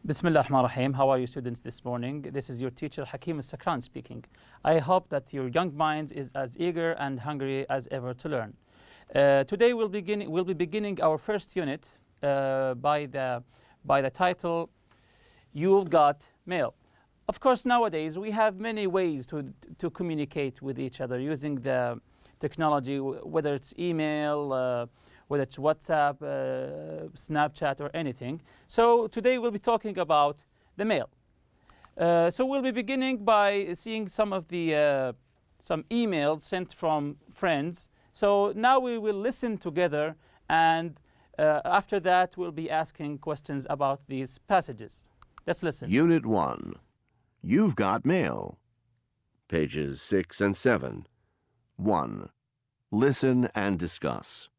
Bismillah ar-Rahman ar-Rahim. How are you students this morning? This is your teacher Hakim al-Sakran speaking. I hope that your young minds is as eager and hungry as ever to learn. Today we'll be beginning our first unit by the title, You've Got Mail. Of course, nowadays we have many ways to communicate with each other using the technology, whether it's email, whether it's WhatsApp, Snapchat, or anything. So today we'll be talking about the mail. So we'll be beginning by seeing some of the some emails sent from friends. So now we will listen together, and after that we'll be asking questions about these passages. Let's listen. Unit 1. You've got mail. Pages 6 and 7. 1. Listen and discuss.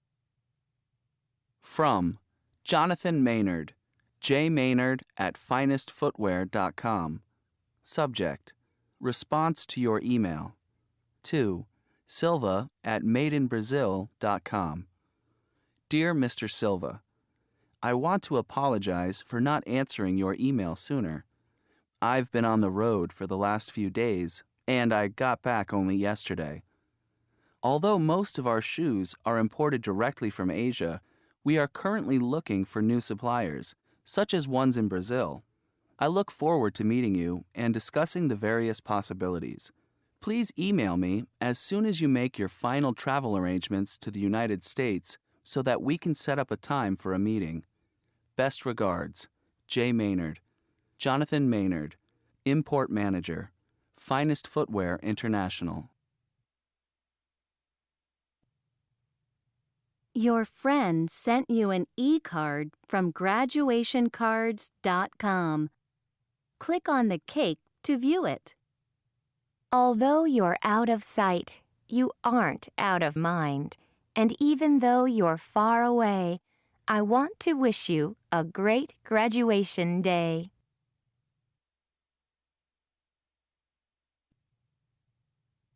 From Jonathan Maynard, jmaynard@finestfootwear.com. Subject: Response to your email. 2. Silva at madeinbrazil.com. Dear Mr. Silva, I want to apologize for not answering your email sooner. I've been on the road for the last few days, and I got back only yesterday. Although most of our shoes are imported directly from Asia, we are currently looking for new suppliers, such as ones in Brazil. I look forward to meeting you and discussing the various possibilities. Please email me as soon as you make your final travel arrangements to the United States so that we can set up a time for a meeting. Best regards, J. Maynard. Jonathan Maynard, Import Manager, Finest Footwear International. Your friend sent you an e-card from graduationcards.com. Click on the cake to view it. Although you're out of sight, you aren't out of mind. And even though you're far away, I want to wish you a great graduation day.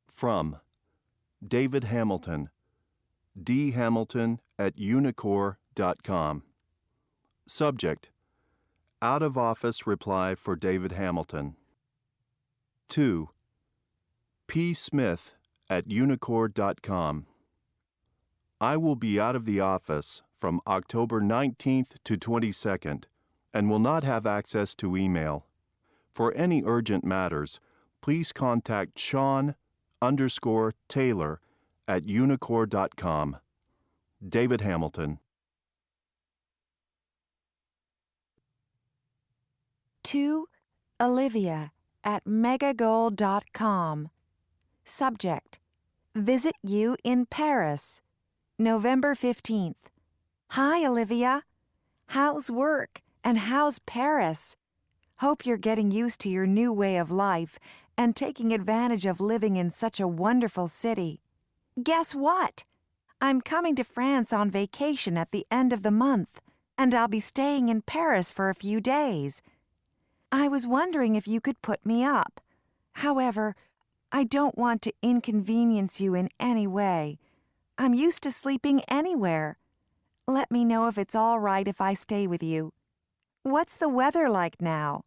From David Hamilton, dhamilton@unicor.com. Subject: Out of office reply for David Hamilton. 2. P. Smith@unicor.com. I will be out of the office from October 19th to 22nd and will not have access to email. For any urgent matters, please contact Sean_Taylor@unicor.com. David Hamilton. 2. Olivia at megagoal.com. Subject: Visit you in Paris, November 15th. Hi, Olivia. How's work and how's Paris? Hope you're getting used to your new way of life and taking advantage of living in such a wonderful city. Guess what? I'm coming to France on vacation at the end of the month, and I'll be staying in Paris for a few days. I was wondering if you could put me up. However, I don't want to inconvenience you in any way. I'm used to sleeping anywhere. Let me know if it's all right if I stay with you. What's the weather like now?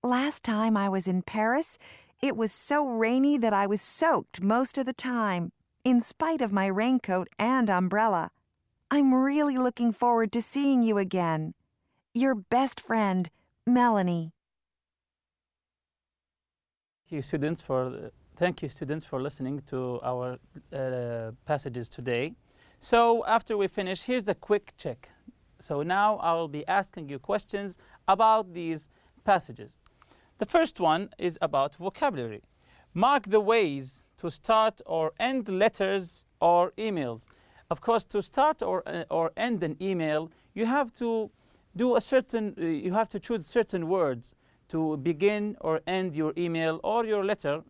Last time I was in Paris, it was so rainy that I was soaked most of the time, in spite of my raincoat and umbrella. I'm really looking forward to seeing you again. Your best friend, Melanie. Thank you, students, for listening to our passages today. So after we finish, here's a quick check. So now I will be asking you questions about these passages. The first one is about vocabulary. Mark the ways to start or end letters or emails. Of course, to start or end an email, you have to choose certain words to begin or end your email or your letter,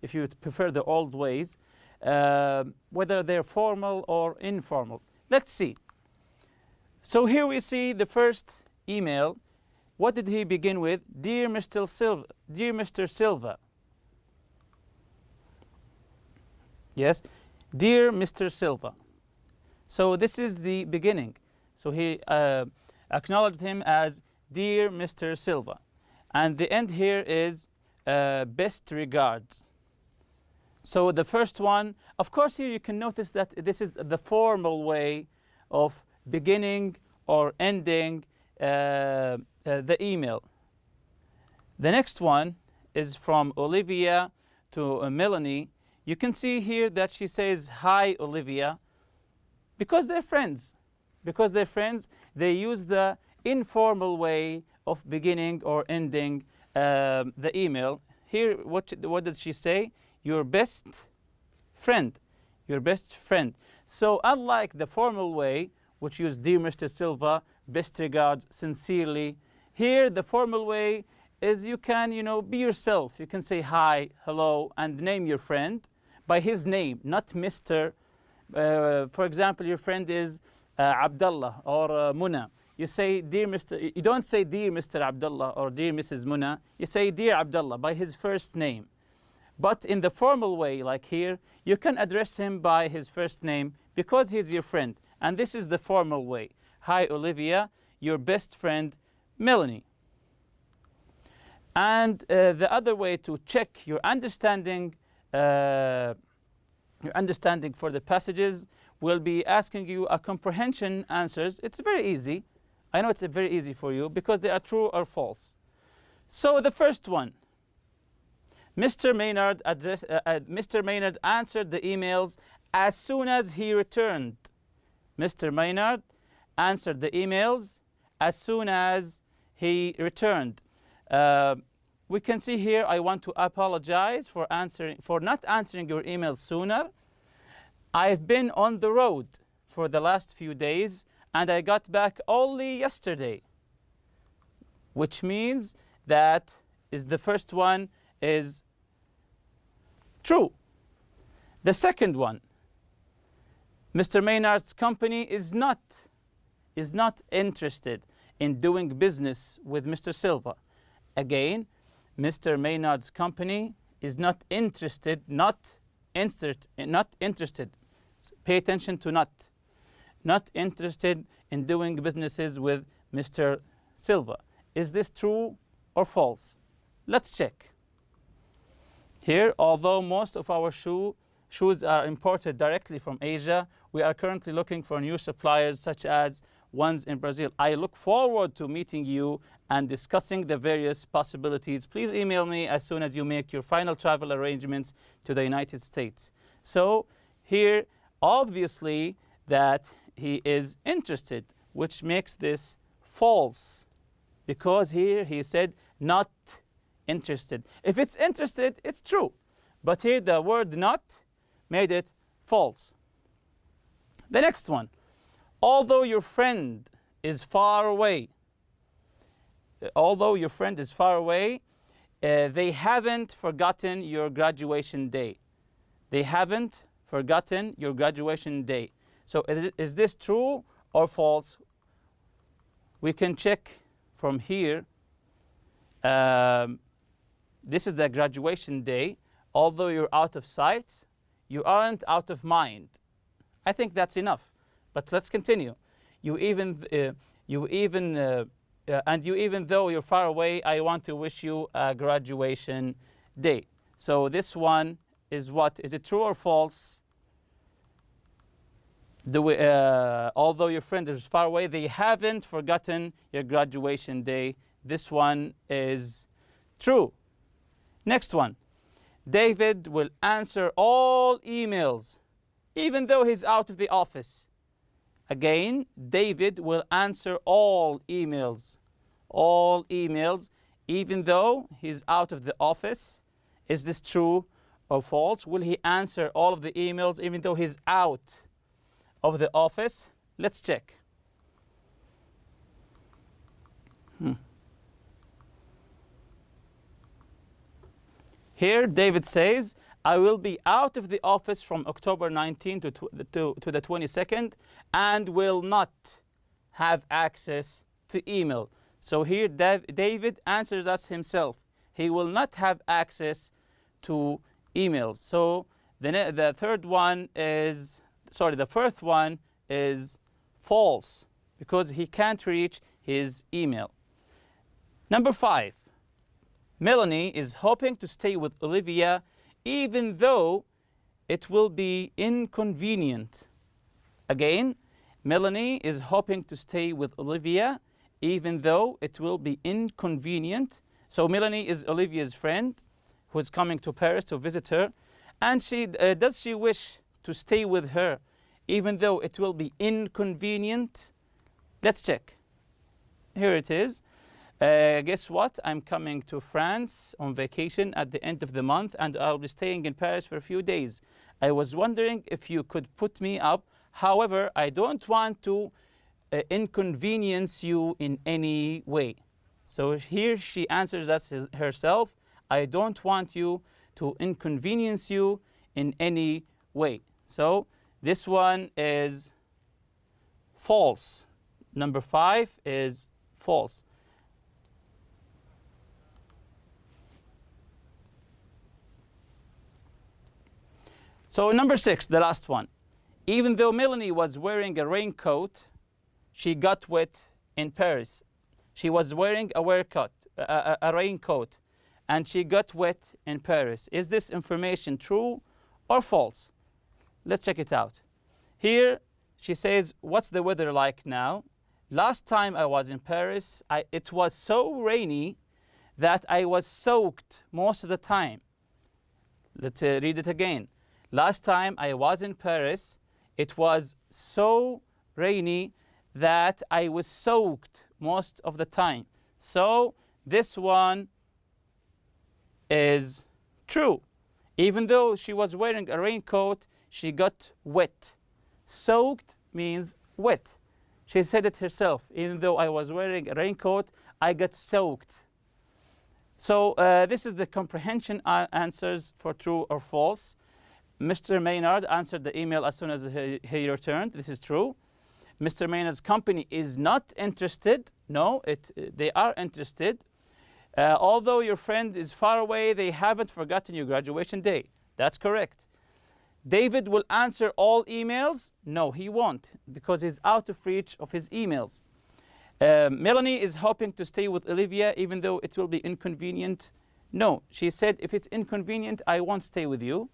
if you prefer the old ways, whether they're formal or informal. Let's see. So here we see the first email. What did he begin with? Dear Mr. Silva. Dear Mr. Silva. Yes, dear Mr. Silva. So this is the beginning. So he acknowledged him as Dear Mr. Silva. And the end here is best regards. So the first one, of course, here you can notice that this is the formal way of beginning or ending the email. The next one is from Olivia to Melanie. You can see here that she says, hi, Olivia, because they're friends. Because they're friends, they use the informal way of beginning or ending the email. Here, what does she say? Your best friend. Your best friend. So unlike the formal way, which use Dear Mr. Silva, best regards, sincerely, here the formal way is you can, be yourself. You can say hi, hello, and name your friend by his name, not Mr. For example, your friend is Abdullah or Muna. You say, Dear Mr. You don't say Dear Mr. Abdullah or Dear Mrs. Muna. You say Dear Abdullah by his first name. But in the formal way, like here, you can address him by his first name because he's your friend. And this is the formal way. Hi, Olivia, your best friend, Melanie. And the other way to check your understanding for the passages will be asking you a comprehension answers. It's very easy. I know it's very easy for you because they are true or false. So the first one, Mr. Maynard answered the emails as soon as he returned. Mr. Maynard answered the emails as soon as he returned. We can see here, I want to apologize for not answering your email sooner. I've been on the road for the last few days and I got back only yesterday, which means that the first one is true. The second one, Mr. Maynard's company is not interested in doing business with Mr. Silva. Again, Mr. Maynard's company is not interested. Pay attention to not interested in doing businesses with Mr. Silva. Is this true or false? Let's check. Here, although most of our shoes are imported directly from Asia, we are currently looking for new suppliers such as ones in Brazil. I look forward to meeting you and discussing the various possibilities. Please email me as soon as you make your final travel arrangements to the United States. So here, obviously, that he is interested, which makes this false, because here he said not interested. If it's interested, it's true. But here the word not made it false. The next one, although your friend is far away, they haven't forgotten your graduation day. They haven't forgotten your graduation day. So is this true or false? We can check from here. This is the graduation day. Although you're out of sight, you aren't out of mind. I think that's enough. But let's continue. Even though you're far away, I want to wish you a graduation day. So this one is what? Is it true or false? Although your friend is far away, they haven't forgotten your graduation day. This one is true. Next one. David will answer all emails, even though he's out of the office. Again, David will answer all emails, even though he's out of the office. Is this true or false? Will he answer all of the emails even though he's out of the office? Let's check. Here, David says, I will be out of the office from October 19 to the 22nd and will not have access to email. So here, David answers us himself. He will not have access to emails. So the first one is false because he can't reach his email. Number 5. Melanie is hoping to stay with Olivia even though it will be inconvenient. Again, Melanie is hoping to stay with Olivia even though it will be inconvenient. So Melanie is Olivia's friend who is coming to Paris to visit her. And does she wish to stay with her even though it will be inconvenient? Let's check. Here it is. Guess what? I'm coming to France on vacation at the end of the month and I'll be staying in Paris for a few days. I was wondering if you could put me up. However, I don't want to inconvenience you in any way. So here she answers us herself. I don't want you to inconvenience you in any way. So this one is false. Number 5 is false. So number 6, the last one. Even though Melanie was wearing a raincoat, she got wet in Paris. She was wearing a raincoat, and she got wet in Paris. Is this information true or false? Let's check it out. Here she says, what's the weather like now? Last time I was in Paris, it was so rainy that I was soaked most of the time. Let's read it again. Last time I was in Paris, it was so rainy that I was soaked most of the time. So this one is true. Even though she was wearing a raincoat, she got wet. Soaked means wet. She said it herself. Even though I was wearing a raincoat, I got soaked. So this is the comprehension answers for true or false. Mr. Maynard answered the email as soon as he returned. This is true. Mr. Maynard's company is not interested. No, they are interested. Although your friend is far away, they haven't forgotten your graduation day. That's correct. David will answer all emails. No, he won't, because he's out of reach of his emails. Melanie is hoping to stay with Olivia even though it will be inconvenient. No, she said, if it's inconvenient, I won't stay with you.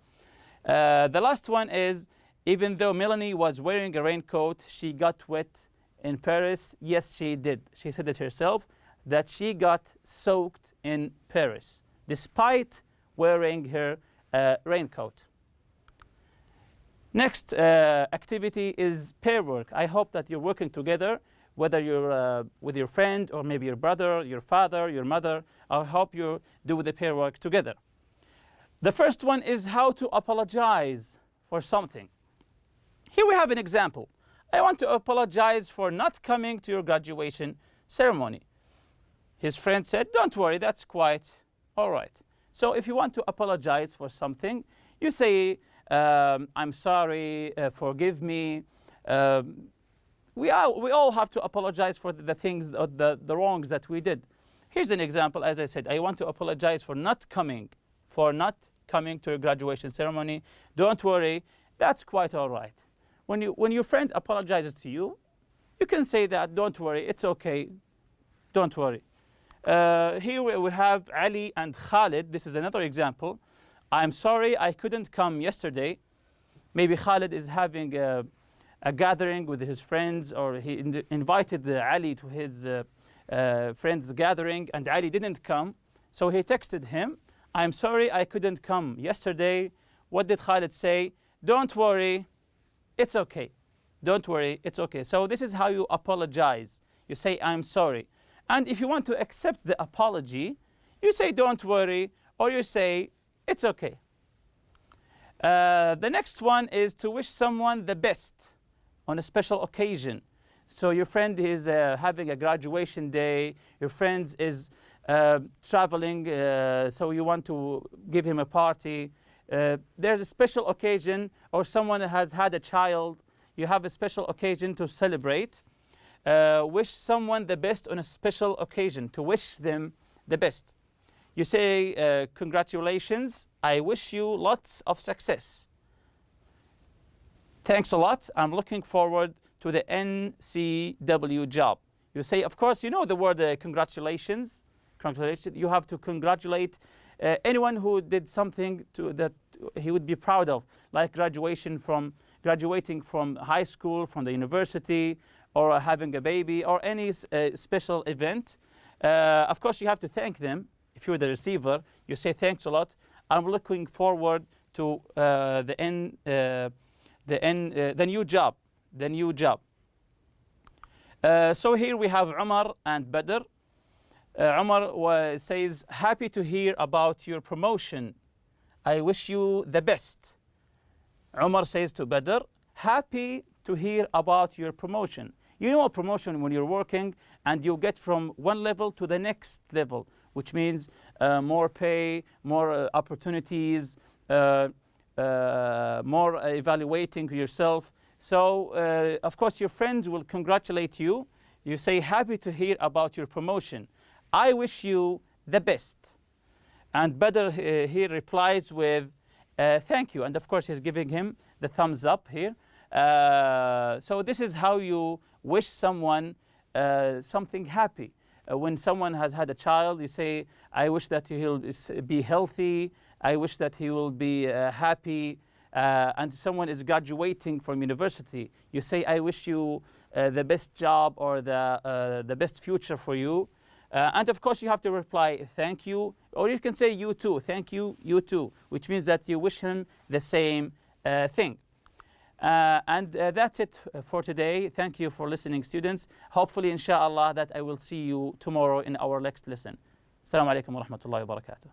The last one is, even though Melanie was wearing a raincoat, she got wet in Paris. Yes, she did. She said it herself, that she got soaked in Paris, despite wearing her raincoat. Next activity is pair work. I hope that you're working together, whether you're with your friend or maybe your brother, your father, your mother. I hope you do the pair work together. The first one is how to apologize for something. Here we have an example. I want to apologize for not coming to your graduation ceremony. His friend said, don't worry, that's quite all right. So if you want to apologize for something, you say, I'm sorry, forgive me. We all have to apologize for the things, the wrongs that we did. Here's an example. As I said, I want to apologize for not coming to your graduation ceremony. Don't worry, that's quite all right. When your friend apologizes to you, you can say that, don't worry, it's okay, don't worry. Here we have Ali and Khalid. This is another example. I'm sorry I couldn't come yesterday. Maybe Khalid is having a gathering with his friends, or he invited Ali to his friends' gathering, and Ali didn't come. So he texted him, I'm sorry I couldn't come yesterday. What did Khalid say? Don't worry, it's okay. Don't worry, it's okay. So this is how you apologize. You say, I'm sorry. And if you want to accept the apology, you say, don't worry, or you say, it's okay. The next one is to wish someone the best on a special occasion. So your friend is having a graduation day, your friend is traveling, so you want to give him a party. There's a special occasion, or someone has had a child, you have a special occasion to celebrate. Wish someone the best on a special occasion, to wish them the best. You say, congratulations, I wish you lots of success. Thanks a lot, I'm looking forward to the NCW job. You say, of course, you know the word congratulations. congratulations. You have to congratulate anyone who did something that he would be proud of, like graduating from high school, from the university, or having a baby, or any special event. Of course, you have to thank them. If you're the receiver, you say thanks a lot. I'm looking forward to the new job. The new job. So here we have Umar and Badr. Umar says, happy to hear about your promotion. I wish you the best. Umar says to Badr, happy to hear about your promotion. You know a promotion when you're working and you get from one level to the next level, which means more pay, more opportunities, more evaluating yourself. So, of course, your friends will congratulate you. You say, happy to hear about your promotion. I wish you the best. And Badr here replies with, thank you. And of course, he's giving him the thumbs up here. So this is how you wish someone something happy. When someone has had a child, you say, I wish that he'll be healthy. I wish that he will be happy. And someone is graduating from university, you say, I wish you the best job or the best future for you. And of course, you have to reply, thank you. Or you can say, you too, thank you, you too, which means that you wish him the same thing. And that's it for today. Thank you for listening, students. Hopefully, inshallah, that I will see you tomorrow in our next lesson. Assalamu alaikum wa rahmatullahi wa barakatuh.